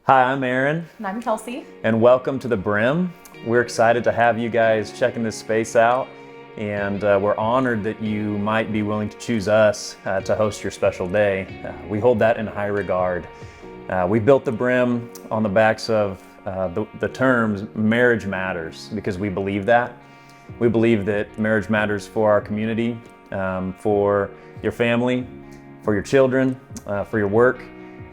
Hi, I'm Aaron, And I'm Kelsie. and welcome to the Brim. We're excited to have you guys checking this space out, and we're honored that you might be willing to choose us to host your special day. We hold that in high regard. We built the Brim on the backs of the terms marriage matters, because we believe that. We believe that marriage matters for our community, for your family, for your children, for your work,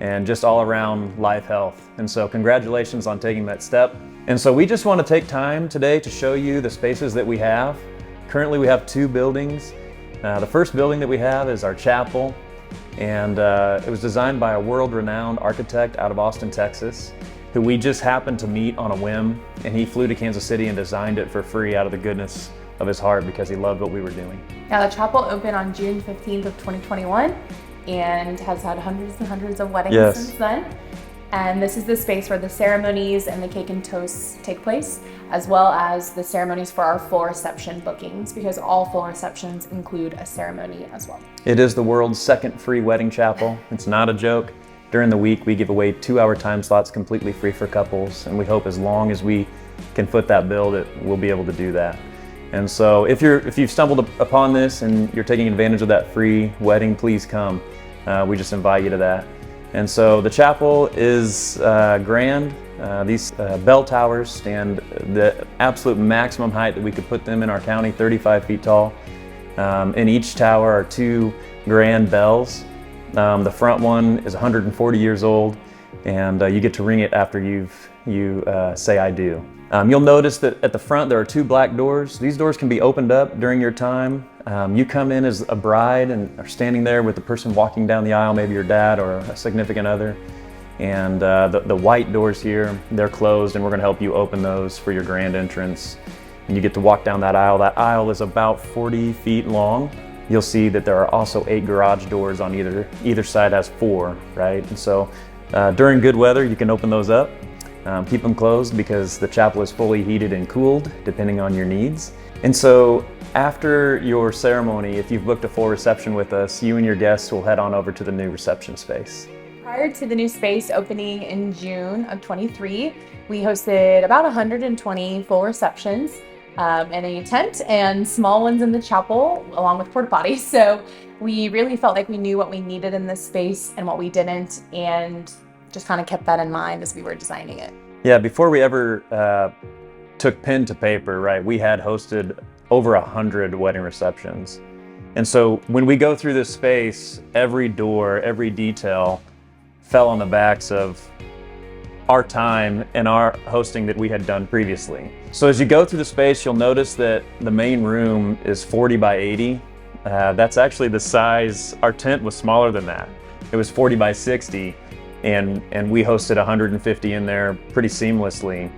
and just all around life health. And so congratulations on taking that step. And so we just want to take time today to show you the spaces that we have. Currently we have two buildings. The first building that we have is our chapel, and it was designed by a world-renowned architect out of Austin, Texas, who we just happened to meet on a whim, and he flew to Kansas City and designed it for free out of the goodness of his heart because he loved what we were doing. Now, the chapel opened on June 15th of 2021 and has had hundreds and hundreds of weddings since then. And this is the space where the ceremonies and the cake and toasts take place, as well as the ceremonies for our full reception bookings, because all full receptions include a ceremony as well. It is the world's second free wedding chapel. It's not a joke. During the week, we give away 2-hour time slots completely free for couples, and we hope as long as we can foot that bill that we'll be able to do that. And so if you've stumbled upon this and you're taking advantage of that free wedding, please come. We just invite you to that. And so the chapel is grand. These bell towers stand the absolute maximum height that we could put them in our county, 35 feet tall. In each tower are two grand bells. The front one is 140 years old, and you get to ring it after you say I do. You'll notice that at the front there are two black doors. These doors can be opened up during your time. You come in as a bride and are standing there with the person walking down the aisle, maybe your dad or a significant other. And the white doors here, they're closed, and we're gonna help you open those for your grand entrance. And you get to walk down that aisle. That aisle is about 40 feet long. You'll see that there are also 8 garage doors on either side has 4, right? And so during good weather, you can open those up. Keep them closed because the chapel is fully heated and cooled depending on your needs. And so after your ceremony, if you've booked a full reception with us, you and your guests will head on over to the new reception space. Prior to the new space opening in June of 23, we hosted about 120 full receptions in a tent and small ones in the chapel along with porta potties. So we really felt like we knew what we needed in this space and what we didn't, and just kind of kept that in mind as we were designing it. Yeah, before we ever took pen to paper, right, we had hosted over 100 wedding receptions. And so when we go through this space, every door, every detail fell on the backs of our time and our hosting that we had done previously. So as you go through the space, you'll notice that the main room is 40 by 80. That's actually the size. Our tent was smaller than that. It was 40 by 60. And we hosted 150 in there pretty seamlessly.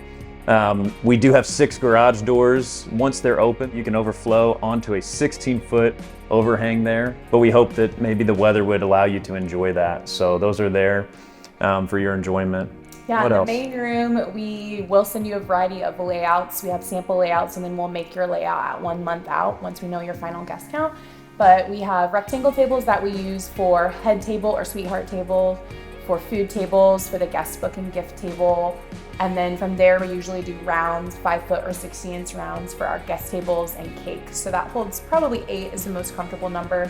We do have 6 garage doors. Once they're open, you can overflow onto a 16-foot overhang there, but we hope that maybe the weather would allow you to enjoy that. So those are there for your enjoyment. Yeah, what in the else? main room, we will send you a variety of layouts. We have sample layouts, and then we'll make your layout at 1 month out once we know your final guest count. But we have rectangle tables that we use for head table or sweetheart table, for food tables, for the guest book and gift table. And then from there, we usually do rounds, 5-foot or 60-inch rounds for our guest tables and cake. So that holds probably 8 is the most comfortable number,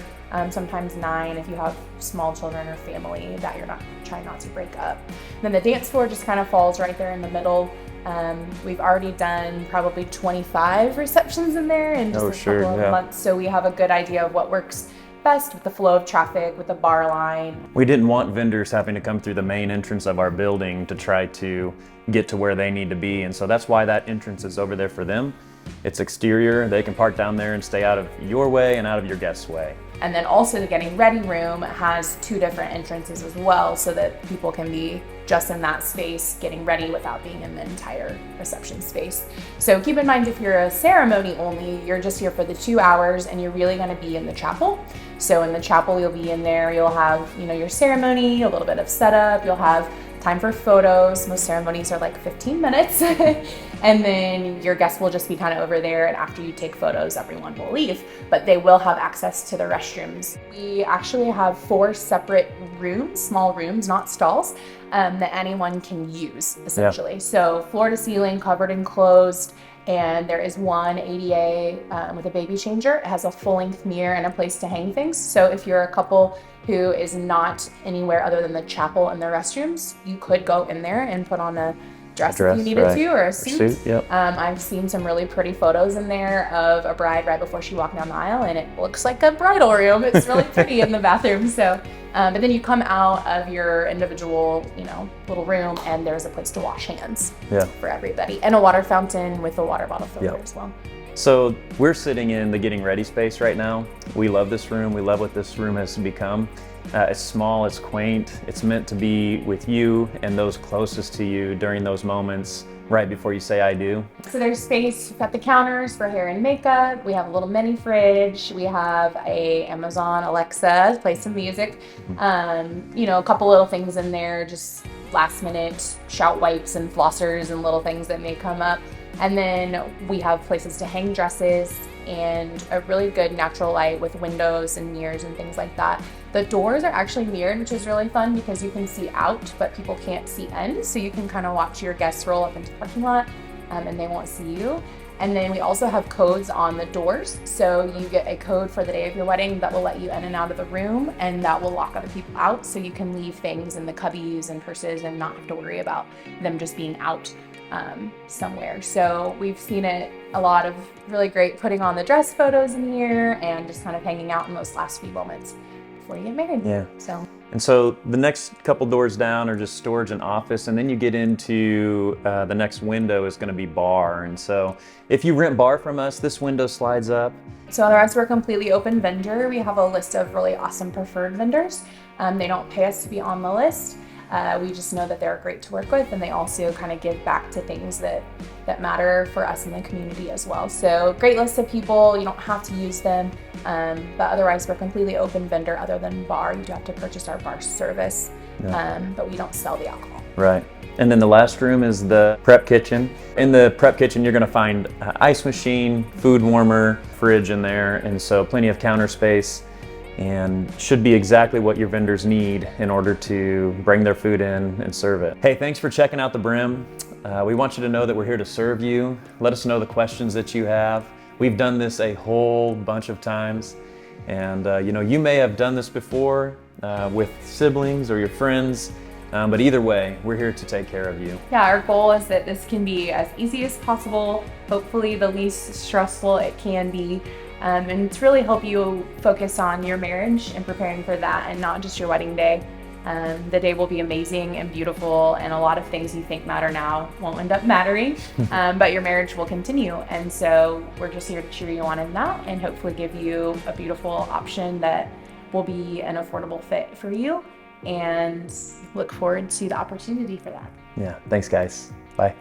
sometimes 9 if you have small children or family that you're not trying not to break up. And then the dance floor just kind of falls right there in the middle. We've already done probably 25 receptions in there in just couple of months. So we have a good idea of what works best with the flow of traffic, with the bar line. We didn't want vendors having to come through the main entrance of our building to try to get to where they need to be, and so that's why that entrance is over there for them. It's exterior. They can park down there and stay out of your way and out of your guests' way. And then also the getting ready room has 2 different entrances as well, so that people can be just in that space getting ready without being in the entire reception space. So keep in mind, if you're a ceremony only, you're just here for the 2 hours and you're really going to be in the chapel. So in the chapel, you'll be in there, you'll have, your ceremony, a little bit of setup, you'll have time for photos. Most ceremonies are like 15 minutes. And then your guests will just be kind of over there, and after you take photos, everyone will leave, but they will have access to the restrooms. We actually have 4 separate rooms, small rooms, not stalls, that anyone can use, essentially. Yeah. So floor to ceiling, covered and closed, and there is one ADA with a baby changer. It has a full-length mirror and a place to hang things. So if you're a couple who is not anywhere other than the chapel and the restrooms, you could go in there and put on a dress if you needed to, or a suit. Yep. I've seen some really pretty photos in there of a bride right before she walked down the aisle, and it looks like a bridal room. It's really pretty in the bathroom. So, but then you come out of your individual, little room, and there's a place to wash hands for everybody, and a water fountain with a water bottle filler as well. So we're sitting in the getting ready space right now. We love this room. We love what this room has become. It's small, it's quaint. It's meant to be with you and those closest to you during those moments right before you say I do. So there's space at the counters for hair and makeup. We have a little mini fridge. We have a Amazon Alexa, play some music. A couple little things in there, just last minute shout wipes and flossers and little things that may come up. And then we have places to hang dresses and a really good natural light with windows and mirrors and things like that. The doors are actually mirrored, which is really fun because you can see out, but people can't see in. So you can kind of watch your guests roll up into the parking lot and they won't see you. And then we also have codes on the doors. So you get a code for the day of your wedding that will let you in and out of the room, and that will lock other people out. So you can leave things in the cubbies and purses and not have to worry about them just being out somewhere. So we've seen it a lot of really great putting on the dress photos in here and just kind of hanging out in those last few moments before you get married. Yeah. And so the next couple doors down are just storage and office, and then you get into the next window is going to be bar. And so if you rent bar from us, this window slides up. So otherwise, we're a completely open vendor. We have a list of really awesome preferred vendors. They don't pay us to be on the list. We just know that they're great to work with, and they also kind of give back to things that matter for us in the community as well. So great list of people. You don't have to use them, but otherwise we're a completely open vendor other than bar. You do have to purchase our bar service, but we don't sell the alcohol. Right. And then the last room is the prep kitchen. In the prep kitchen, you're going to find ice machine, food warmer, fridge in there, and so plenty of counter space. And should be exactly what your vendors need in order to bring their food in and serve it. Hey, thanks for checking out the Brim. We want you to know that we're here to serve you. Let us know the questions that you have. We've done this a whole bunch of times. And you may have done this before with siblings or your friends, but either way, we're here to take care of you. Yeah, our goal is that this can be as easy as possible, hopefully the least stressful it can be. And to really help you focus on your marriage and preparing for that and not just your wedding day. The day will be amazing and beautiful, and a lot of things you think matter now won't end up mattering, but your marriage will continue. And so we're just here to cheer you on in that and hopefully give you a beautiful option that will be an affordable fit for you, and look forward to the opportunity for that. Yeah, thanks guys. Bye.